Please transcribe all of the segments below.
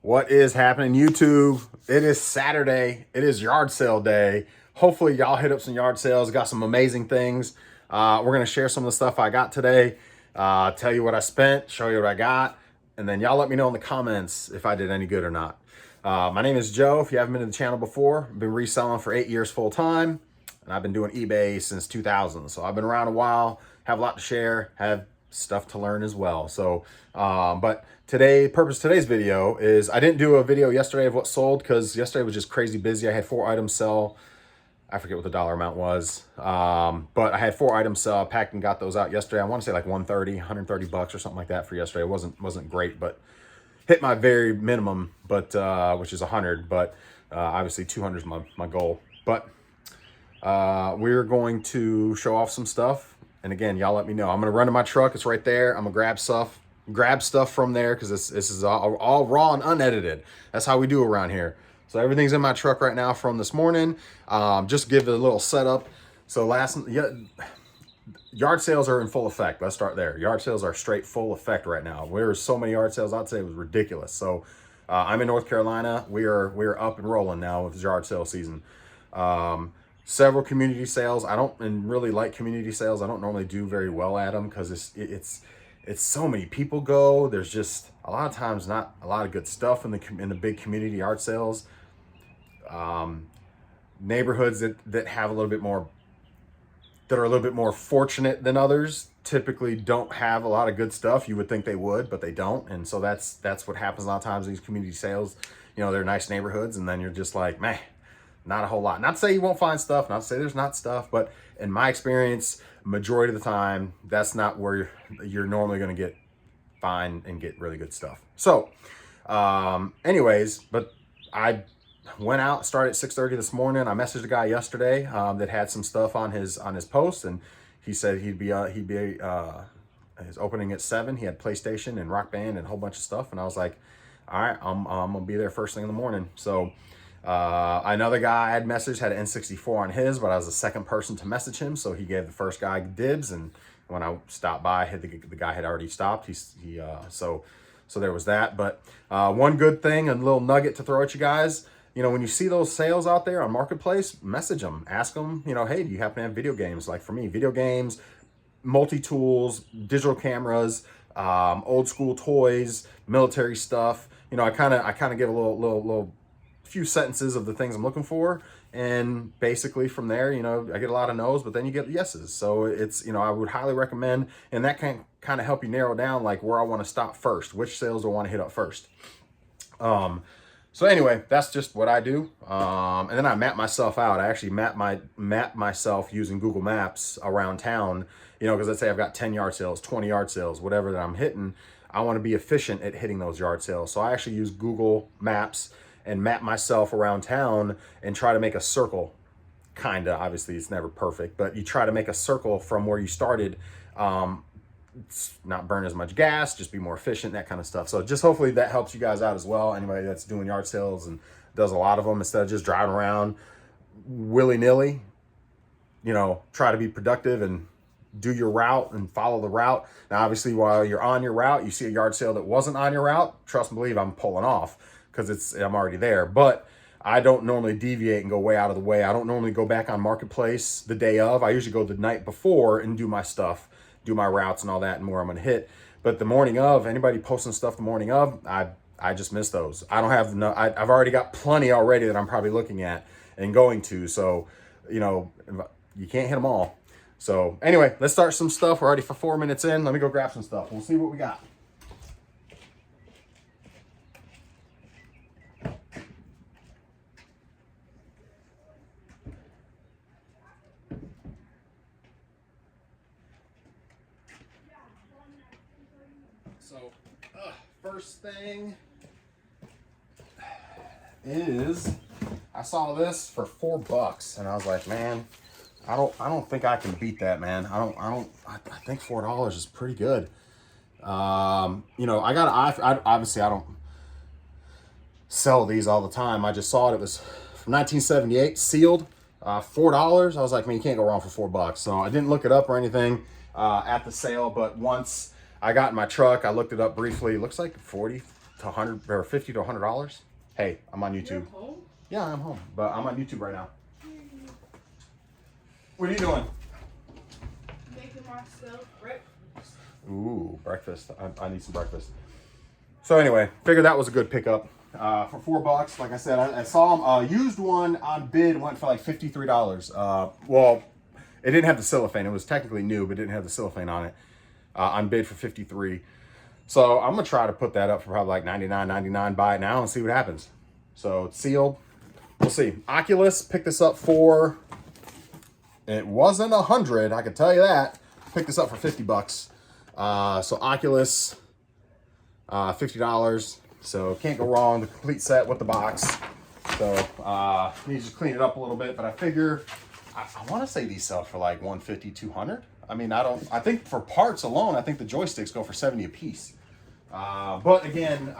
What is happening, YouTube? It is Saturday. It is yard sale day. Hopefully, y'all hit up some yard sales. Got some amazing things. We're going to share some of the stuff I got today, tell you what I spent, show you what I got, and then y'all let me know in the comments if I did any good or not. My name is Joe. If you haven't been to the channel before, I've been reselling for 8 years full time, and I've been doing eBay since 2000. So I've been around a while, have a lot to share, have stuff to learn as well. So, but today's video is, I didn't do a video yesterday of what sold because yesterday was just crazy busy. I had 4 items sell. I forget what the dollar amount was. But I had 4 items sell. I packed and got those out yesterday. I want to say like 130 bucks or something like that for yesterday. It wasn't great, but hit my very minimum, but which is 100, but obviously 200 is my goal. But we're going to show off some stuff. And again, y'all let me know. I'm going to run to my truck. It's right there. I'm going to grab stuff from there because this is all raw and unedited. That's how we do around here. So everything's in my truck right now from this morning. Just give it a little setup. So yard sales are in full effect. Let's start there. Yard sales are straight full effect right now. There's so many yard sales, I'd say it was ridiculous. So I'm in North Carolina. We're up and rolling now with yard sale season. Several community sales. I don't really like community sales. I don't normally do very well at them because it's so many people go. There's just a lot of times not a lot of good stuff in the big community yard sales. Neighborhoods that have a little bit more, that are a little bit more fortunate than others, typically don't have a lot of good stuff. You would think they would, but they don't. And so that's what happens a lot of times in these community sales. You know, they're nice neighborhoods, and then you're just like, man, not a whole lot. Not to say you won't find stuff, not to say there's not stuff, but in my experience, majority of the time, that's not where you're normally going to find and get really good stuff. So, anyways, but I went out, started at 6:30 this morning. I messaged a guy yesterday that had some stuff on his post, and he said he'd be his opening at 7. He had PlayStation and Rock Band and a whole bunch of stuff, and I was like, all right, I'm gonna be there first thing in the morning. So another guy I had messaged had an N64 on his, but I was the second person to message him, so he gave the first guy dibs. And when I stopped by, the guy had already stopped. So there was that. But one good thing, a little nugget to throw at you guys. You know, when you see those sales out there on Marketplace, message them, ask them, you know, hey, do you happen to have video games? Like for me, video games, multi-tools, digital cameras, old school toys, military stuff. You know, I kind of give a little few sentences of the things I'm looking for. And basically from there, you know, I get a lot of no's, but then you get yeses. So it's, you know, I would highly recommend, and that can kind of help you narrow down like where I want to stop first, which sales do I want to hit up first. So anyway, that's just what I do. And then I map myself out. I actually map myself using Google Maps around town, you know, because let's say I've got 10 yard sales, 20 yard sales, whatever that I'm hitting. I want to be efficient at hitting those yard sales. So I actually use Google Maps and map myself around town and try to make a circle. Kinda, obviously it's never perfect, but you try to make a circle from where you started. Not burn as much gas, just be more efficient, that kind of stuff. So just hopefully that helps you guys out as well. Anybody that's doing yard sales and does a lot of them, instead of just driving around willy-nilly, you know, try to be productive and do your route and follow the route. Now, obviously, while you're on your route, you see a yard sale that wasn't on your route, trust and believe I'm pulling off because I'm already there. But I don't normally deviate and go way out of the way. I don't normally go back on Marketplace the day of. I usually go the night before and do my stuff, do my routes and all that and where I'm going to hit. But the morning of, anybody posting stuff the morning of, I just miss those. I don't have I've already got plenty already that I'm probably looking at and going to. So, you know, you can't hit them all. So anyway, let's start some stuff. We're already 4 minutes in. Let me go grab some stuff. We'll see what we got. So, first thing is I saw this for $4, and I was like, man, I don't think I can beat that, man. I think $4 is pretty good. You know, obviously I don't sell these all the time. I just saw it. It was from 1978, sealed, $4. I was like, man, you can't go wrong for $4. So I didn't look it up or anything at the sale, but once I got in my truck, I looked it up briefly. It looks like 40, to 100 or 50 to $100. Hey, I'm on YouTube. You're home? Yeah, I'm home, but I'm on YouTube right now. What are you doing? Making myself breakfast. Ooh, breakfast. I need some breakfast. So anyway, figured that was a good pickup. For $4, like I said, I saw them. Used one on bid went for like $53. Well, it didn't have the cellophane. It was technically new, but didn't have the cellophane on it. On bid for $53. So I'm gonna try to put that up for probably like $99.99. Buy it now and see what happens. So it's sealed. We'll see. Oculus picked this up for. It wasn't 100. I can tell you that. Picked this up for $50. So Oculus, $50. So can't go wrong. The complete set with the box. So need to just clean it up a little bit. But I figure I want to say these sell for like $150, $200. I mean, I think for parts alone, I think the joysticks go for $70 a piece. But again,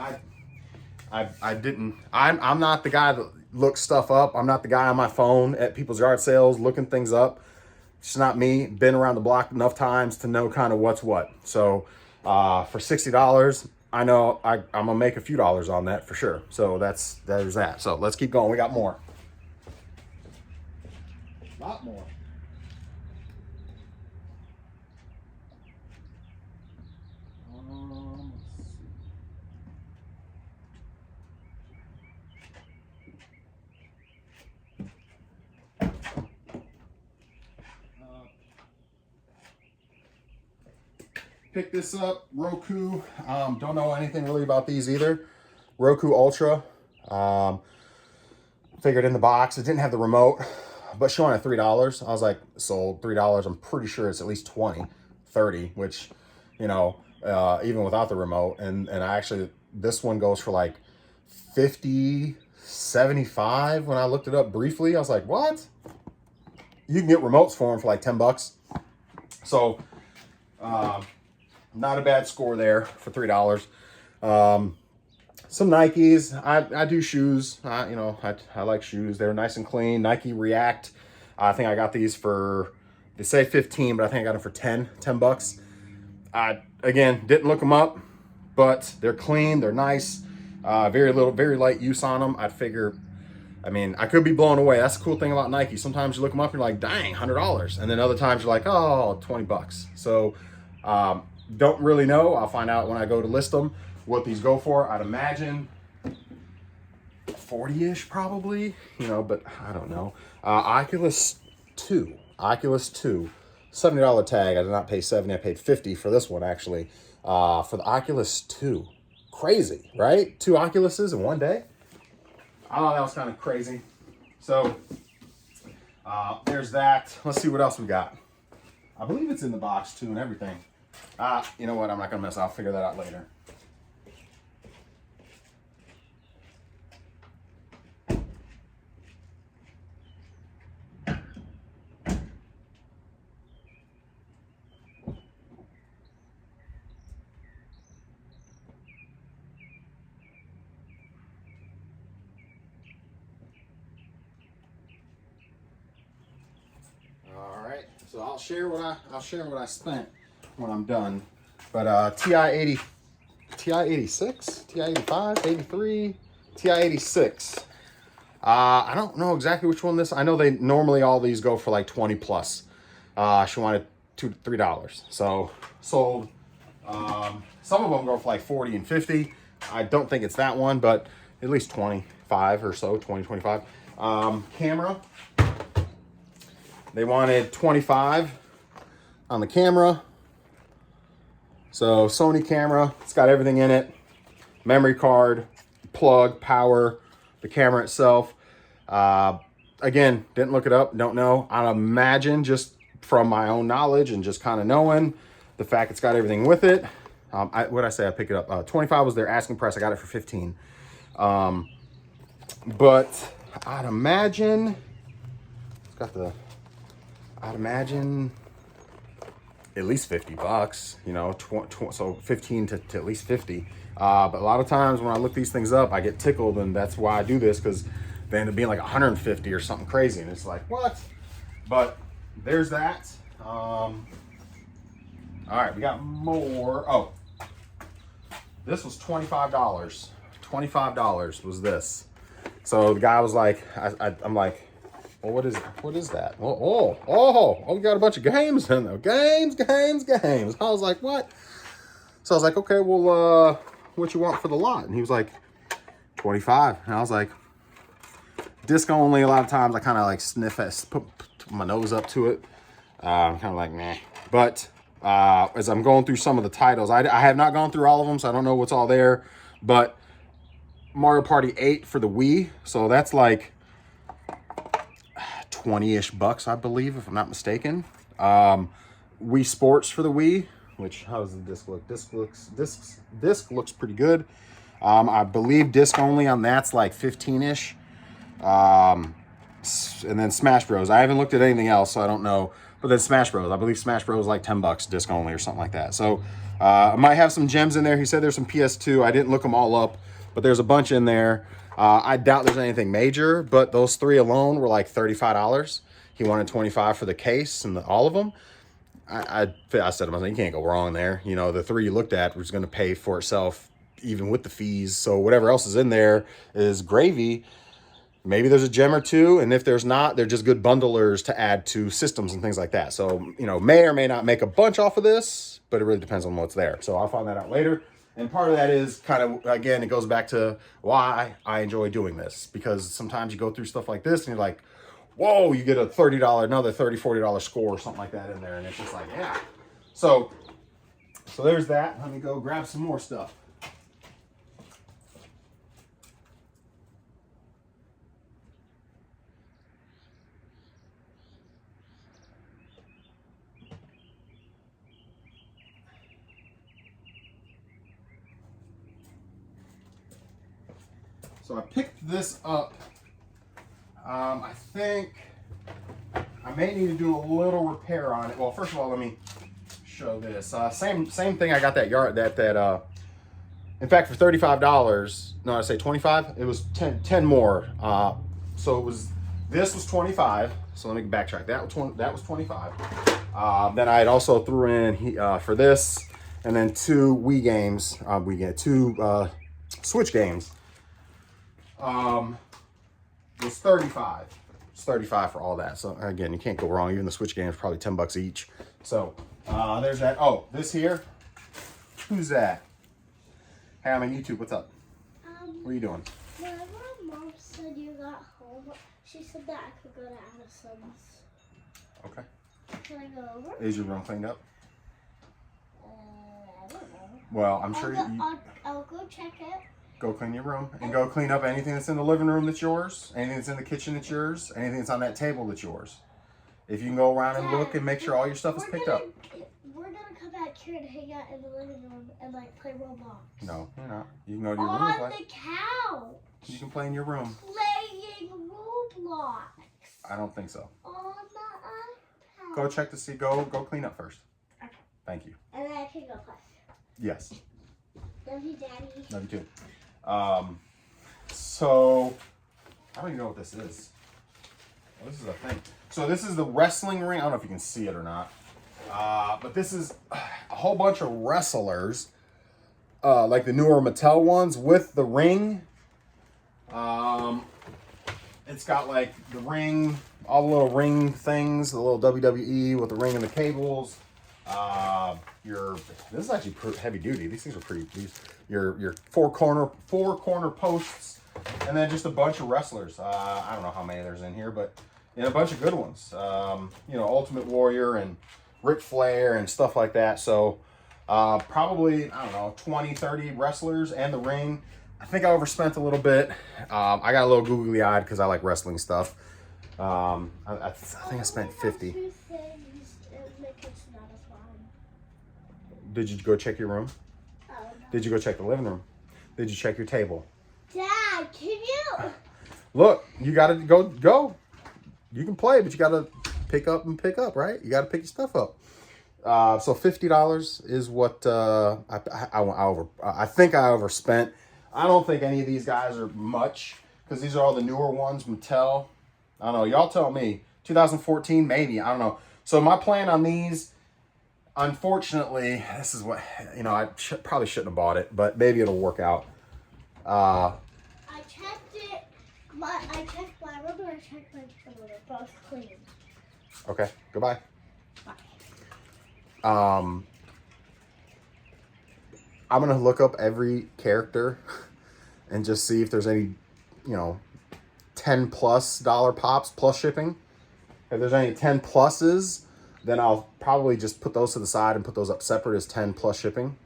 I'm not the guy that looks stuff up. I'm not the guy on my phone at people's yard sales looking things up. It's not me. Been around the block enough times to know kind of what's what. So for $60, I know I'm gonna make a few dollars on that for sure. So there's that. So let's keep going. We got more. A lot more. Pick this up, Roku. Don't know anything really about these either. Roku Ultra. Figured in the box. It didn't have the remote, but she wanted $3. I was like, sold. $3. I'm pretty sure it's at least 20, 30, which, you know, even without the remote. And I actually, this one goes for like 50, 75. When I looked it up briefly, I was like, what? You can get remotes for them for like $10. So, not a bad score there for $3. Some Nikes. I do shoes. You know, I like shoes. They're nice and clean. Nike React. I think I got these for, they say 15, but I think I got them for 10 bucks. Again, didn't look them up, but they're clean. They're nice. Very light use on them. I'd figure, I mean, I could be blown away. That's the cool thing about Nike. Sometimes you look them up and you're like, dang, $100. And then other times you're like, oh, 20 bucks. So, don't really know. I'll find out when I go to list them what these go for. I'd imagine 40-ish probably, you know, but I don't know. Oculus 2, $70 tag. I did not pay 70, I paid 50 for this one actually. For the Oculus 2. Crazy, right? 2 Oculuses in one day. Oh, that was kind of crazy. So there's that. Let's see what else we got. I believe it's in the box too and everything. You know what? I'm not gonna mess. I'll figure that out later. All right. So I'll share what I spent when I'm done. But TI-80, TI-86, TI-85, 83, TI-86. I don't know exactly which one this. I know they normally all these go for like 20 plus. She wanted $2 to $3. So sold. Some of them go for like 40 and 50. I don't think it's that one, but at least 25 or so, 20, 25. Camera. They wanted 25 on the camera. So Sony camera, it's got everything in it. Memory card, plug, power, the camera itself. Again, didn't look it up, don't know. I'd imagine just from my own knowledge and just kind of knowing the fact it's got everything with it. What'd I say? I picked it up. 25 was their asking price. I got it for 15. But I'd imagine it's got the, I'd imagine at least 50 bucks, you know, so 15 to at least 50. But a lot of times when I look these things up, I get tickled, and that's why I do this, because they end up being like 150 or something crazy, and it's like, what? But there's that. All right, we got more. Oh, This was $25. $25 was this. So the guy was like, I'm like, well, what is that? We got a bunch of games in there. Games. I was like, what? So I was like, okay, well, what you want for the lot? And he was like, 25. And I was like, disc only. A lot of times I kind of like sniff at, put my nose up to it. I'm kind of like, nah. But as I'm going through some of the titles, I have not gone through all of them, so I don't know what's all there. But Mario Party 8 for the Wii, so that's like 20-ish bucks, I believe, if I'm not mistaken. Wii Sports for the Wii, which, how does the disc look? Disc looks pretty good. I believe disc only on that's like 15-ish. And then Smash Bros. I haven't looked at anything else, so I don't know. But then Smash Bros. I believe Smash Bros. Like 10 bucks disc only or something like that. So I might have some gems in there. He said there's some PS2. I didn't look them all up, but there's a bunch in there. I doubt there's anything major, but those three alone were like $35. He wanted $25 for the case and all of them. I said to myself, you can't go wrong there. You know, the three you looked at was going to pay for itself, even with the fees. So whatever else is in there is gravy. Maybe there's a gem or two, and if there's not, they're just good bundlers to add to systems and things like that. So, you know, may or may not make a bunch off of this, but it really depends on what's there. So I'll find that out later. And part of that is kind of, again, it goes back to why I enjoy doing this. Because sometimes you go through stuff like this, and you're like, whoa, you get a $30, another $30, $40 score or something like that in there. And it's just like, yeah. So there's that. Let me go grab some more stuff. So I picked this up. I think I may need to do a little repair on it. Well, first of all, let me show this. Same thing. I got that yard in fact, for $35. No, I say 25. It was 10 more. So this was 25. So let me backtrack. That was 25. Then I had also threw in for this, and then two Wii games. We get two Switch games. Was 35. It's 35 for all that. So again, you can't go wrong. Even the Switch game is probably 10 bucks each. So there's that. Oh, this here. Who's that? Hey, I'm on YouTube. What's up? What are you doing? Whenever Mom said you got home, she said that I could go to Addison's. Okay. Can I go over? Is your room cleaned up? I don't know. Well, I'm sure I'll go check it. Go clean your room and go clean up anything that's in the living room that's yours, anything that's in the kitchen that's yours, anything that's on that table that's yours. If you can go around and look and make sure all your stuff is picked up. We're gonna come back here and hang out in the living room and like play Roblox. No, you're not. You can go to your room and On play. the couch. You can play in your room. Playing Roblox. I don't think so. On the iPad. Go check to see. Go clean up first. Okay. Thank you. And then I can go play. Yes. Love you, Daddy. Love you too. So I don't even know what this is. Oh, this is a thing. So this is the wrestling ring. I don't know if you can see it or not. But this is a whole bunch of wrestlers, like the newer Mattel ones with the ring. It's got like the ring, all the little ring things, the little WWE with the ring and the cables. This is actually heavy duty. These things are pretty. Your four corner posts, and then just a bunch of wrestlers. I don't know how many there's in here, but a bunch of good ones. Ultimate Warrior and Ric Flair and stuff like that. So probably, I don't know, 20, 30 wrestlers and the ring. I think I overspent a little bit. I got a little googly eyed because I like wrestling stuff. I think I spent 50. Two things in the kitchen that is fine. Did you go check your room? Oh, no. Did you go check the living room? Did you check your table? Dad, can you? Look, you gotta go. You can play, but you gotta pick up, right? You gotta pick your stuff up. So $50 is what I think I overspent. I don't think any of these guys are much because these are all the newer ones, Mattel. I don't know. Y'all tell me. 2014, maybe. I don't know. So my plan on these, unfortunately, this is what, you know, I probably shouldn't have bought it, but maybe it'll work out. I checked it. I checked my room and I checked my room. They're both clean. Okay, goodbye. Bye. I'm gonna look up every character and just see if there's any, you know, $10+ pops plus shipping. If there's any 10 pluses, then I'll probably just put those to the side and put those up separate as 10 plus shipping.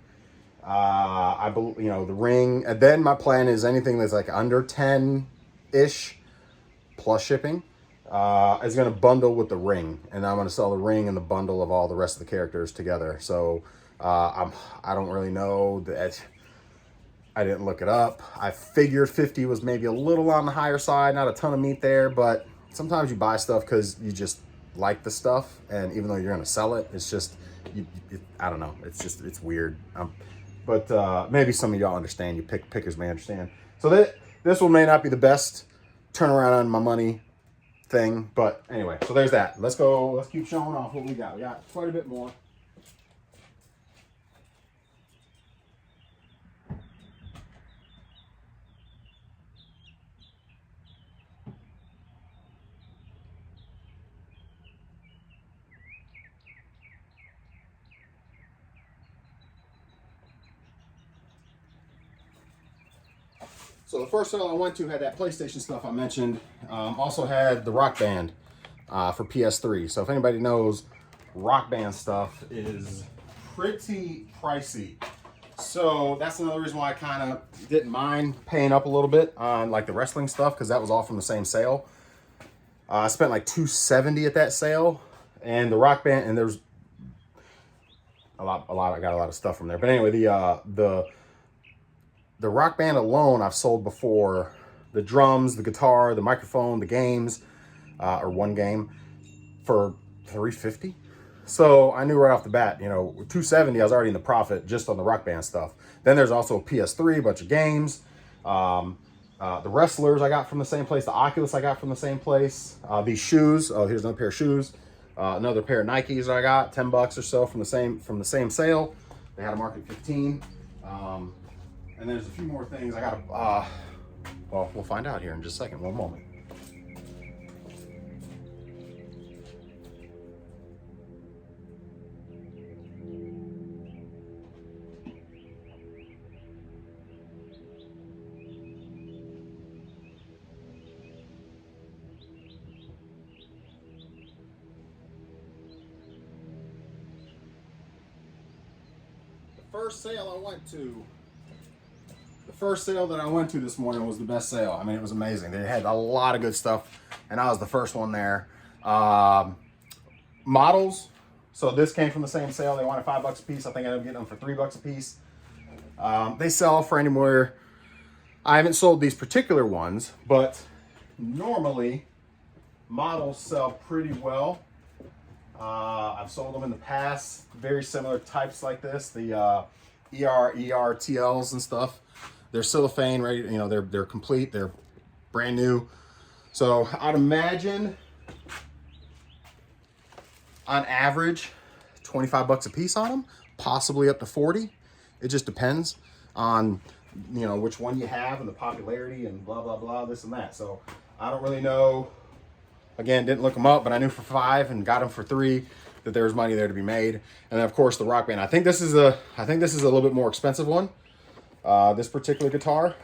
I believe, you know, the ring, and then my plan is anything that's like under 10-ish plus shipping is going to bundle with the ring, and I'm going to sell the ring and the bundle of all the rest of the characters together. So I don't really know that. I didn't look it up. I figured 50 was maybe a little on the higher side, not a ton of meat there, but sometimes you buy stuff because you just like the stuff, and even though you're going to sell it, it's just, I don't know, it's weird. But maybe some of y'all understand, you pickers may understand. So this one may not be the best turnaround on my money thing, but anyway, so there's that. Let's keep showing off what we got. We got quite a bit more. So the first sale I went to had that PlayStation stuff I mentioned. Also had the Rock Band for PS3. So if anybody knows, Rock Band stuff is pretty pricey. So that's another reason why I kind of didn't mind paying up a little bit on like the wrestling stuff, because that was all from the same sale. I spent like $270 at that sale, and the Rock Band, and there's a lot. I got a lot of stuff from there. But anyway, the Rock Band alone, I've sold before. The drums, the guitar, the microphone, the games, or one game, for $350. So I knew right off the bat, you know, with $270, I was already in the profit just on the Rock Band stuff. Then there's also a PS3, a bunch of games. The wrestlers I got from the same place. The Oculus I got from the same place. These shoes. Oh, here's another pair of shoes. Another pair of Nikes I got, $10 or so from the same sale. They had a market 15. And there's a few more things I got to, well, we'll find out here in just a second. One moment. The first sale that I went to this morning was the best sale. I mean, it was amazing. They had a lot of good stuff, and I was the first one there. Models. So this came from the same sale. They wanted $5 a piece. I think I ended up getting them for $3 a piece. They sell for anywhere. I haven't sold these particular ones, but normally models sell pretty well. I've sold them in the past. Very similar types like this. The ERTLs and stuff. They're cellophane, ready. You know, they're complete. They're brand new. So I'd imagine, on average, $25 a piece on them, possibly up to 40. It just depends on, you know, which one you have and the popularity and blah blah blah, this and that. So I don't really know. Again, didn't look them up, but I knew for $5 and got them for $3 that there was money there to be made. And then of course the Rock Band. I think this is a little bit more expensive one. This particular guitar,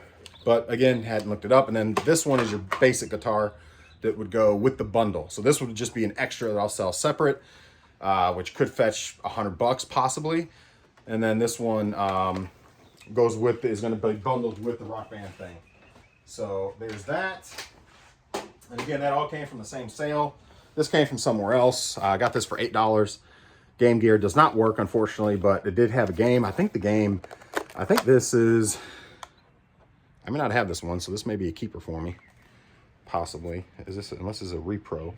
but again, hadn't looked it up. And then this one is your basic guitar that would go with the bundle. So this would just be an extra that I'll sell separate, which could fetch $100 possibly. And then this one is going to be bundled with the Rock Band thing. So there's that. And again, that all came from the same sale. This came from somewhere else. I got this for $8. Game Gear does not work, unfortunately, but it did have a game. I think this is, I may not have this one, so this may be a keeper for me. Possibly. Unless it's a repro.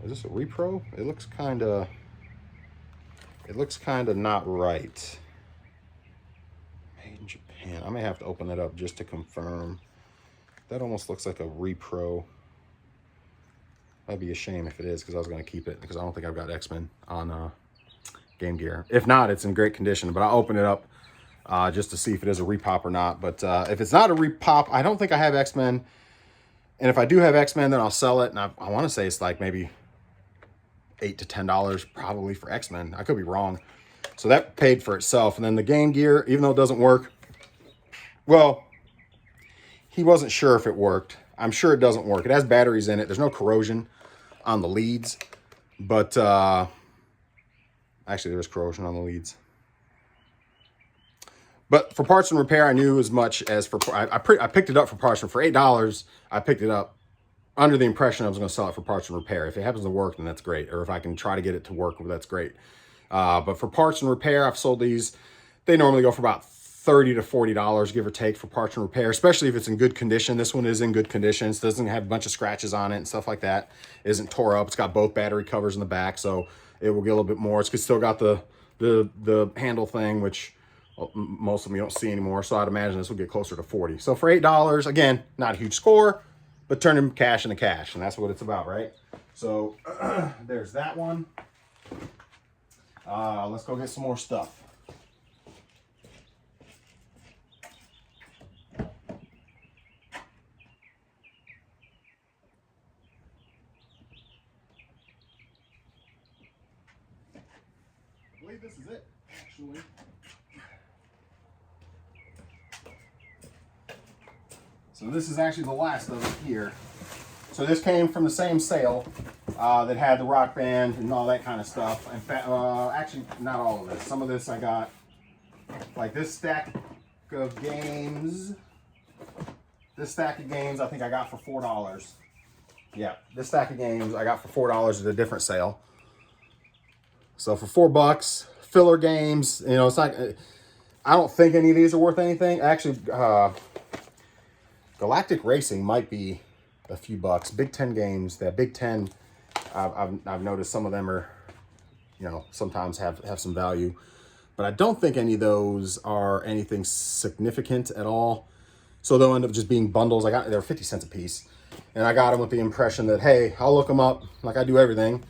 Is this a repro? It looks kind of not right. Made in Japan. I may have to open it up just to confirm. That almost looks like a repro. That'd be a shame if it is, because I was going to keep it, because I don't think I've got X-Men on Game Gear. If not, it's in great condition, but I'll open it up just to see if it is a repop or not. But if it's not a repop, I don't think I have X-Men. And if I do have X-Men, then I'll sell it. And I want to say it's like maybe $8 to $10 probably for X-Men. I could be wrong. So that paid for itself. And then the Game Gear, even though it doesn't work, well, he wasn't sure if it worked. I'm sure it doesn't work. It has batteries in it. There's no corrosion on the leads. But actually, there was corrosion on the leads. But for parts and repair, I knew as much as for... I picked it up for parts, and for $8, I picked it up under the impression I was going to sell it for parts and repair. If it happens to work, then that's great. Or if I can try to get it to work, that's great. But for parts and repair, I've sold these. They normally go for about $30 to $40, give or take, for parts and repair, especially if it's in good condition. This one is in good condition. It doesn't have a bunch of scratches on it and stuff like that. It isn't tore up. It's got both battery covers in the back, so it will get a little bit more. It's still got the handle thing, which most of them you don't see anymore, so I'd imagine this will get closer to $40. So for $8, again, not a huge score, but turning cash into cash, and that's what it's about, right? So there's that one. Let's go get some more stuff. I believe this is it, actually. So this is actually the last of it here. So this came from the same sale that had the Rock Band and all that kind of stuff. In fact, actually, not all of this. Some of this I got, like this stack of games. This stack of games I think I got for $4. Yeah, this stack of games I got for $4 at a different sale. So for $4, filler games, you know, it's not, I don't think any of these are worth anything. Actually, Galactic Racing might be a few bucks. Big Ten games, that Big Ten, I've noticed some of them are, you know, sometimes have some value, but I don't think any of those are anything significant at all. So they'll end up just being bundles. They're 50 cents a piece, and I got them with the impression that, hey, I'll look them up like I do everything.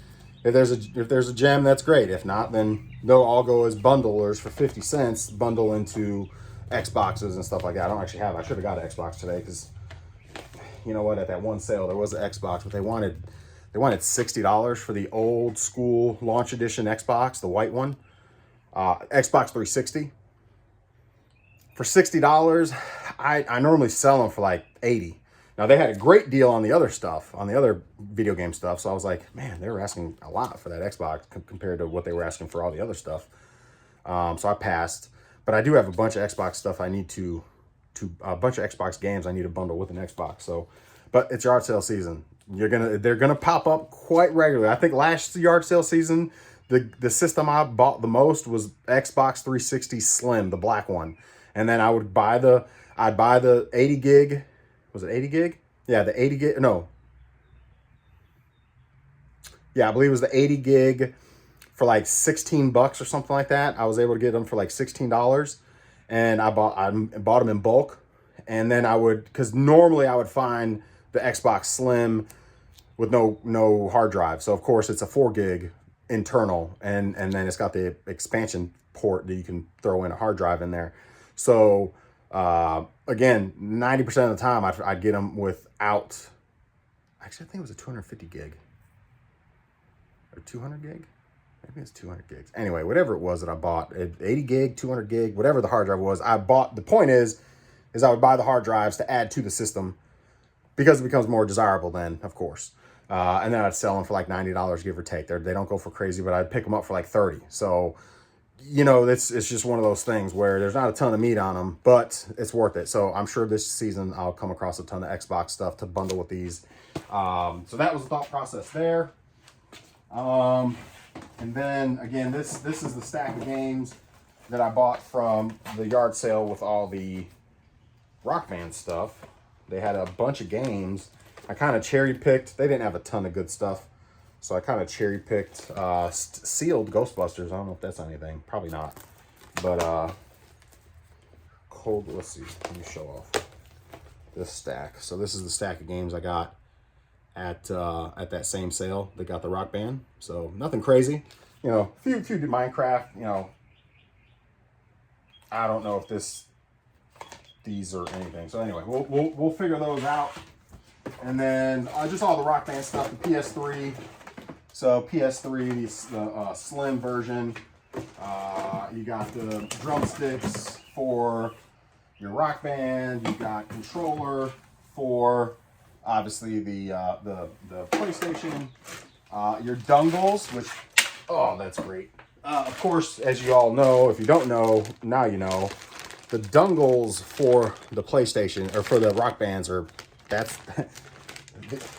If there's a gem, that's great. If not, then they'll all go as bundlers for 50 cents, bundle into Xboxes and stuff like that. I don't actually have. I should have got an Xbox today because, you know what? At that one sale, there was an Xbox, but they wanted $60 for the old school launch edition Xbox, the white one, Xbox 360. For $60, I normally sell them for like $80. Now, they had a great deal on the other stuff, on the other video game stuff. So I was like, man, they were asking a lot for that Xbox compared to what they were asking for all the other stuff. So I passed. But I do have a bunch of Xbox stuff I need to a bunch of Xbox games I need to bundle with an Xbox. So, but it's yard sale season. They're gonna pop up quite regularly. I think last yard sale season, the system I bought the most was Xbox 360 Slim, the black one. And then I'd buy the 80 gig. Was it 80 gig? Yeah, the 80 gig. No. Yeah, I believe it was the 80 gig for like $16 or something like that. I was able to get them for like $16, and I bought them in bulk. And then because normally I would find the Xbox Slim with no hard drive. So of course it's a 4 gig internal, and then it's got the expansion port that you can throw in a hard drive in there. So again, 90% of the time I'd get them without. Actually, I think it was a 250 gig or 200 gig. Maybe it's 200 gigs. Anyway, whatever it was that I bought, 80 gig, 200 gig, whatever the hard drive was, I bought. The point is I would buy the hard drives to add to the system because it becomes more desirable then, of course. And then I'd sell them for like $90, give or take. They don't go for crazy, but I'd pick them up for like 30. So, you know, it's just one of those things where there's not a ton of meat on them, but it's worth it. So I'm sure this season I'll come across a ton of Xbox stuff to bundle with these. So that was the thought process there. And then again, this is the stack of games that I bought from the yard sale with all the Rock Band stuff. They had a bunch of games. I kind of cherry picked. They didn't have a ton of good stuff, so I kind of cherry picked sealed Ghostbusters. I don't know if that's anything. Probably not. But let's see. Let me show off this stack. So this is the stack of games I got at that same sale that got the Rock Band. So nothing crazy. you know, few do Minecraft, you know. I don't know if these are anything. So anyway, we'll figure those out. And then just all the Rock Band stuff, the PS3. So PS3, the slim version. You got the drumsticks for your Rock Band. You got controller for obviously the PlayStation. Your dongles, which, oh, that's great. Of course, as you all know, if you don't know, now you know, the dongles for the PlayStation or for the Rock Bands are,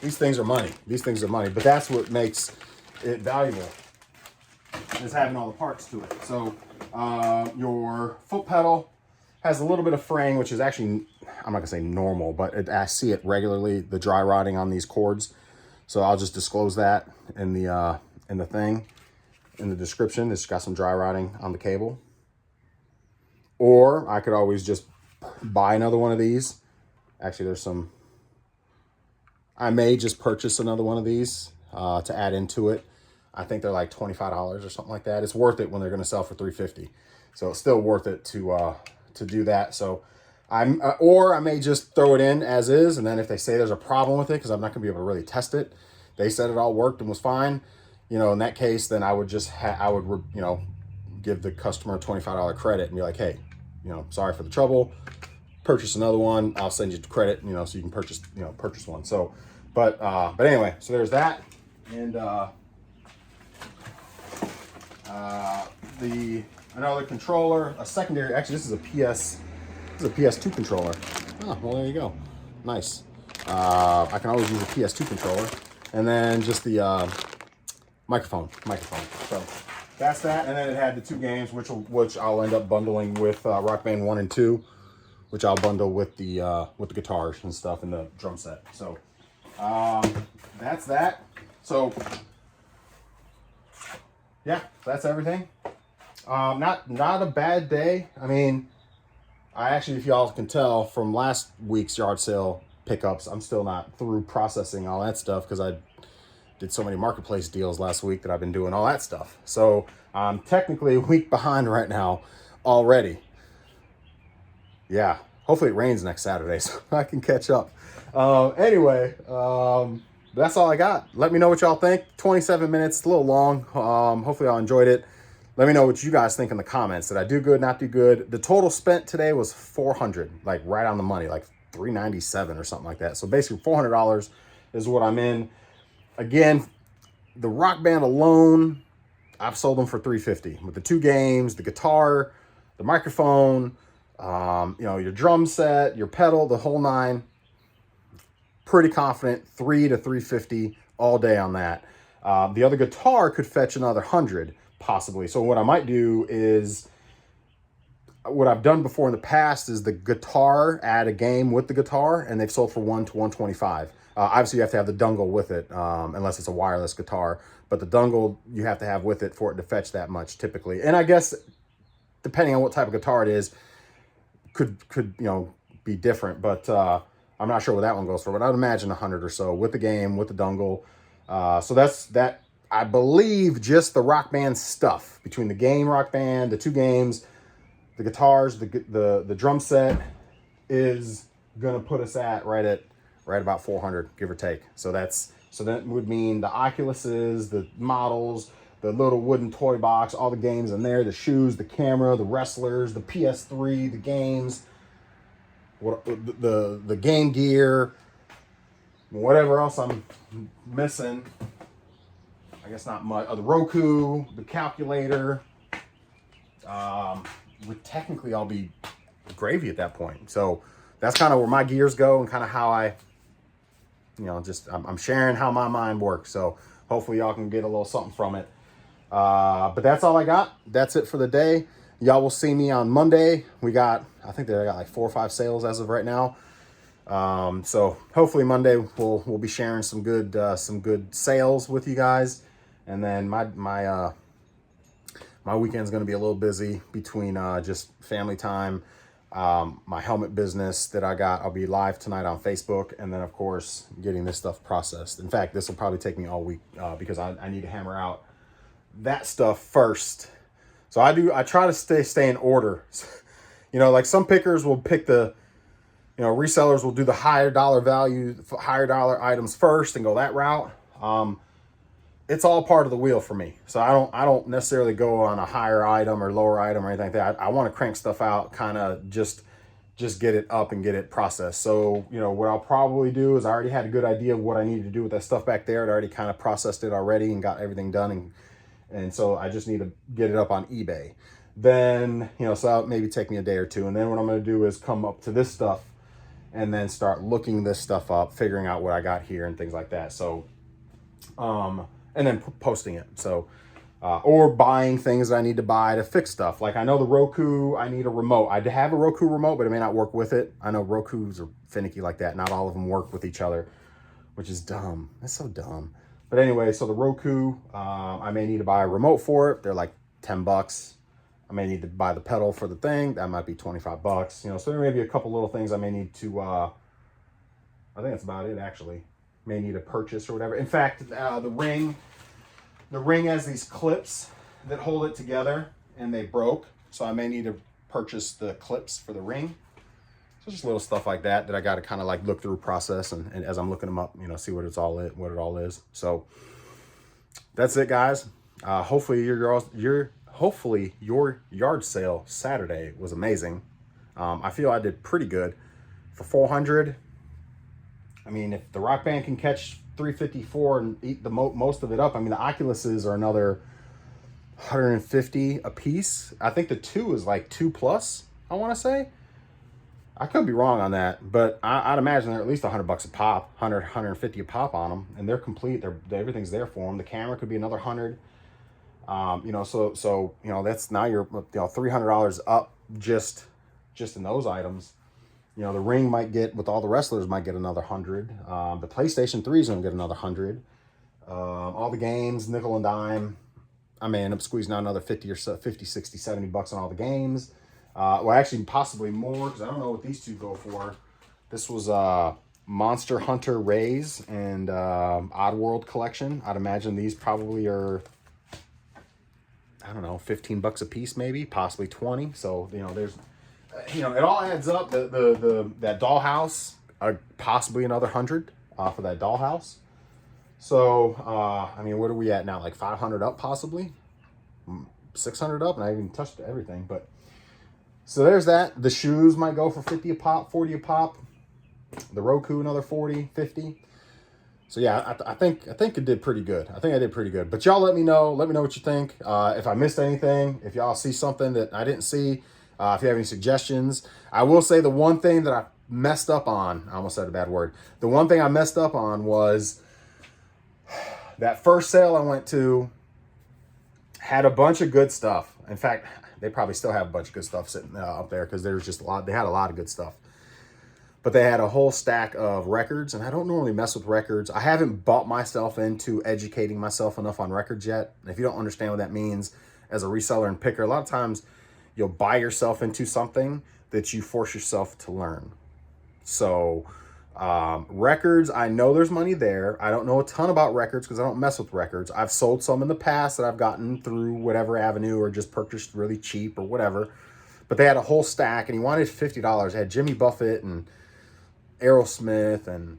these things are money. These things are money, but that's what makes it valuable, is having all the parts to it. So your foot pedal has a little bit of fraying, which is actually, I'm not gonna say normal, but I see it regularly, the dry rotting on these cords. So I'll just disclose that in the thing, in the description. It's got some dry rotting on the cable. Or I could always just buy another one of these. Actually, there's some, I may just purchase another one of these to add into it. I think they're like $25 or something like that. It's worth it when they're gonna sell for $3.50. So it's still worth it to do that. So or I may just throw it in as is, and then if they say there's a problem with it, because I'm not gonna be able to really test it, they said it all worked and was fine, you know, in that case, then I would just you know, give the customer a $25 credit and be like, hey, you know, sorry for the trouble, purchase another one, I'll send you the credit, you know, so you can purchase one. So but anyway, so there's that. And another controller, a secondary, actually this is a PS2 controller. Oh, well, there you go. Nice. I can always use a PS2 controller. And then just the microphone. So that's that. And then it had the 2 games, which I'll end up bundling with Rock Band 1 and 2, which I'll bundle with the guitars and stuff and the drum set. So that's that. So yeah, that's everything. Not a bad day. I mean, I actually, if y'all can tell from last week's yard sale pickups, I'm still not through processing all that stuff because I did so many marketplace deals last week that I've been doing all that stuff. So I'm technically a week behind right now already. Yeah, hopefully it rains next Saturday so I can catch up. Anyway, that's all I got. Let me know what y'all think. 27 minutes, a little long. Hopefully y'all enjoyed it. Let me know what you guys think in the comments. Did I do good, not do good? The total spent today was $400, like right on the money, like $397 or something like that. So basically $400 is what I'm in. Again, the Rock Band alone, I've sold them for $350 with the 2 games, the guitar, the microphone, you know, your drum set, your pedal, the whole 9. Pretty confident, $300 to $350 all day on that. The other guitar could fetch another $100 possibly. So what I might do is, what I've done before in the past is the guitar, add a game with the guitar, and they've sold for $100 to $125. Obviously, you have to have the dongle with it, unless it's a wireless guitar. But the dongle you have to have with it for it to fetch that much typically. And I guess depending on what type of guitar it is, could you know, be different. But I'm not sure what that one goes for. But I'd imagine $100 or so with the game, with the dongle. So that's that. I believe just the Rock Band stuff between the game Rock Band, the 2 games, the guitars, the drum set is gonna put us at right about 400, give or take. So that would mean the Oculuses, the models, the little wooden toy box, all the games in there, the shoes, the camera, the wrestlers, the PS3, the games, the Game Gear, whatever else I'm missing. I guess not much. The Roku, the calculator. Would technically all be gravy at that point. So that's kind of where my gears go and kind of how I, you know, just I'm sharing how my mind works. So hopefully y'all can get a little something from it. But that's all I got. That's it for the day. Y'all will see me on Monday. I think they got like 4 or 5 sales as of right now. So hopefully Monday we'll be sharing some good sales with you guys. And then my weekend's going to be a little busy between just family time, my helmet business that I got. I'll be live tonight on Facebook, and then of course getting this stuff processed. In fact, this will probably take me all week because I need to hammer out that stuff first. So I try to stay in order. You know, like some pickers will pick resellers will do the higher dollar value, higher dollar items first and go that route. It's all part of the wheel for me. So I don't necessarily go on a higher item or lower item or anything like that. I want to crank stuff out, kind of just get it up and get it processed. So, you know, what I'll probably do is I already had a good idea of what I needed to do with that stuff back there. I'd already kind of processed it already and got everything done. And so I just need to get it up on eBay. Then, you know, so that'll maybe take me a day or two. And then what I'm going to do is come up to this stuff and then start looking this stuff up, figuring out what I got here and things like that. So, and then posting it. So, or buying things that I need to buy to fix stuff. Like I know the Roku, I need a remote. I have a Roku remote, but it may not work with it. I know Rokus are finicky like that. Not all of them work with each other, which is dumb. That's so dumb. But anyway, so the Roku, I may need to buy a remote for it. They're like $10. I may need to buy the pedal for the thing. That might be $25. You know, so there may be a couple little things I may need to, I think that's about it actually. May need to purchase or whatever. In fact, the ring has these clips that hold it together and they broke. So I may need to purchase the clips for the ring. So just little stuff like that I got to kind of like look through process and as I'm looking them up, you know, see what it all is. So that's it, guys. Hopefully your yard sale Saturday was amazing. I feel I did pretty good for 400. I mean, if the Rock Band can catch 354 and eat the most of it up, I mean, the Oculuses are another 150 a piece. I think the 2 is like 2+, I want to say. I could be wrong on that, but I'd imagine they're at least $100 a pop, 150 a pop on them, and they're complete. Everything's there for them. The camera could be another 100. You know, so you know, that's now you're, you know, $300 up just in those items. You know, the ring might get, with all the wrestlers, might get another 100. The PlayStation 3 is going to get another 100. All the games, nickel and dime, I may end up squeezing out another 50 or so, 50, 60, 70 bucks on all the games. Well, actually, possibly more, because I don't know what these two go for. This was Monster Hunter Rays and Oddworld Collection. I'd imagine these probably are, I don't know, $15 a piece, maybe, possibly 20. So, you know, there's, you know, it all adds up. That dollhouse, possibly another 100 for that dollhouse. So, I mean, what are we at now? Like 500 up, possibly 600 up, and I haven't even touched everything. But so there's that. The shoes might go for 50 a pop, 40 a pop. The Roku another 40, 50. So yeah, I think it did pretty good. I think I did pretty good. But y'all let me know. Let me know what you think. If I missed anything, if y'all see something that I didn't see. If you have any suggestions. I will say the one thing that I messed up on, I almost said a bad word. The one thing I messed up on was that first sale I went to had a bunch of good stuff. In fact, they probably still have a bunch of good stuff sitting up there because there's just a lot. They had a lot of good stuff. But they had a whole stack of records, and I don't normally mess with records. I haven't bought myself into educating myself enough on records yet. And if you don't understand what that means as a reseller and picker, a lot of times you'll buy yourself into something that you force yourself to learn. So records, I know there's money there. I don't know a ton about records because I don't mess with records. I've sold some in the past that I've gotten through whatever avenue or just purchased really cheap or whatever. But they had a whole stack, and he wanted $50. It had Jimmy Buffett and Aerosmith and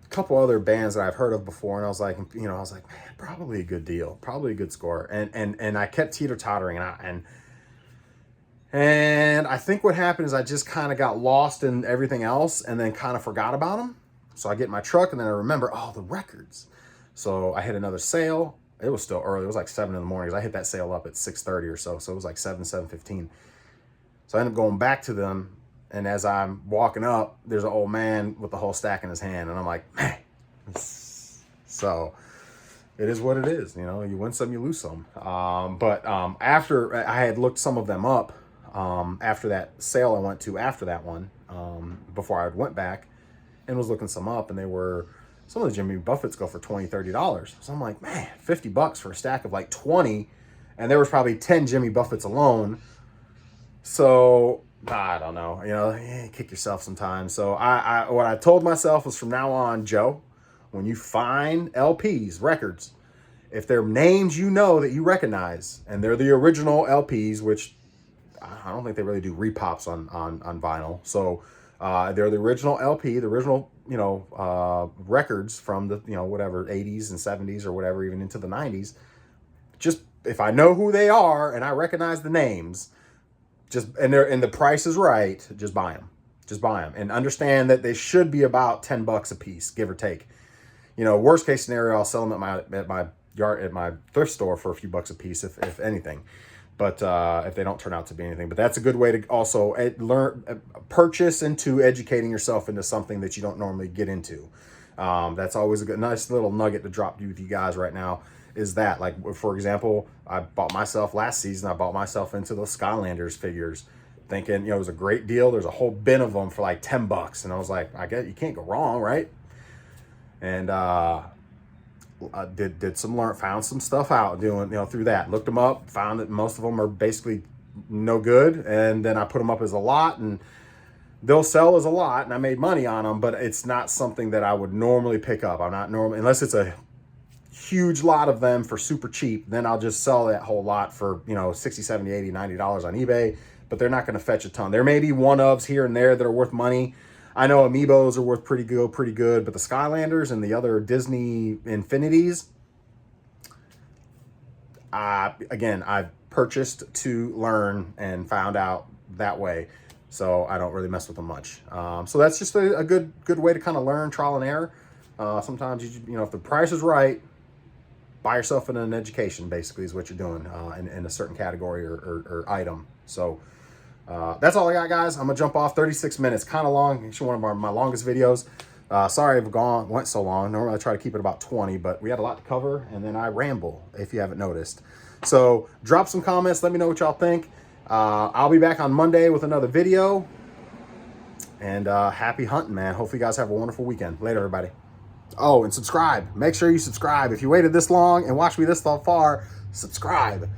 a couple other bands that I've heard of before. And I was like, man, probably a good deal, probably a good score. And I kept teeter-tottering, and I think what happened is I just kind of got lost in everything else and then kind of forgot about them. So I get in my truck and then I remember, the records. So I hit another sale. It was still early. It was like 7 in the morning because I hit that sale up at 6:30 or so. So it was like 7:15. So I ended up going back to them. And as I'm walking up, there's an old man with the whole stack in his hand. And I'm like, man. So it is what it is. You know, you win some, you lose some. But after I had looked some of them up, after that sale I went to after that one, before I went back and was looking some up, and some of the Jimmy Buffetts go for $20, $30. So I'm like, man, $50 for a stack of like 20. And there was probably 10 Jimmy Buffetts alone. So I don't know, kick yourself sometimes. So what I told myself was from now on, Joe, when you find LPs, records, if they're names you know that you recognize, and they're the original LPs, which I don't think they really do repops on vinyl. So they're the original LP, the original, you know, records from the, you know, whatever, 80s and 70s or whatever, even into the 90s. Just if I know who they are and I recognize the names, and the price is right, just buy them. Just buy them and understand that they should be about $10 a piece, give or take. You know, worst case scenario, I'll sell them at my thrift store for a few bucks a piece, if anything. But if they don't turn out to be anything, but that's a good way to also purchase into educating yourself into something that you don't normally get into. That's always a nice little nugget to drop with you guys right now. Is that, like, for example, I bought myself last season. I bought myself into the Skylanders figures, thinking, you know, it was a great deal. There's a whole bin of them for like $10, and I was like, I guess you can't go wrong, right? And I found some stuff out doing, you know, through that. Looked them up, found that most of them are basically no good, and then I put them up as a lot, and they'll sell as a lot, and I made money on them, but it's not something that I would normally pick up. I'm not normally, unless it's a huge lot of them for super cheap, then I'll just sell that whole lot for, you know, $60, $70, $80, $90 on eBay, but they're not going to fetch a ton. There may be one-ofs here and there that are worth money. I know Amiibos are worth pretty good, but the Skylanders and the other Disney Infinities, again, I've purchased to learn and found out that way, so I don't really mess with them much. So that's just a good way to kind of learn, trial and error. Sometimes, you know, if the price is right, buy yourself in an education, basically, is what you're doing in a certain category or item. So that's all I got, guys. I'm gonna jump off. 36 minutes, kind of long. Actually, one of my longest videos. Sorry I've went so long. Normally I try to keep it about 20, but we had a lot to cover, and then I ramble, if you haven't noticed. So drop some comments. Let me know what y'all think. I'll be back on Monday with another video. And happy hunting, man. Hopefully you guys have a wonderful weekend. Later, everybody. Oh, and subscribe. Make sure you subscribe. If you waited this long and watched me this far, subscribe.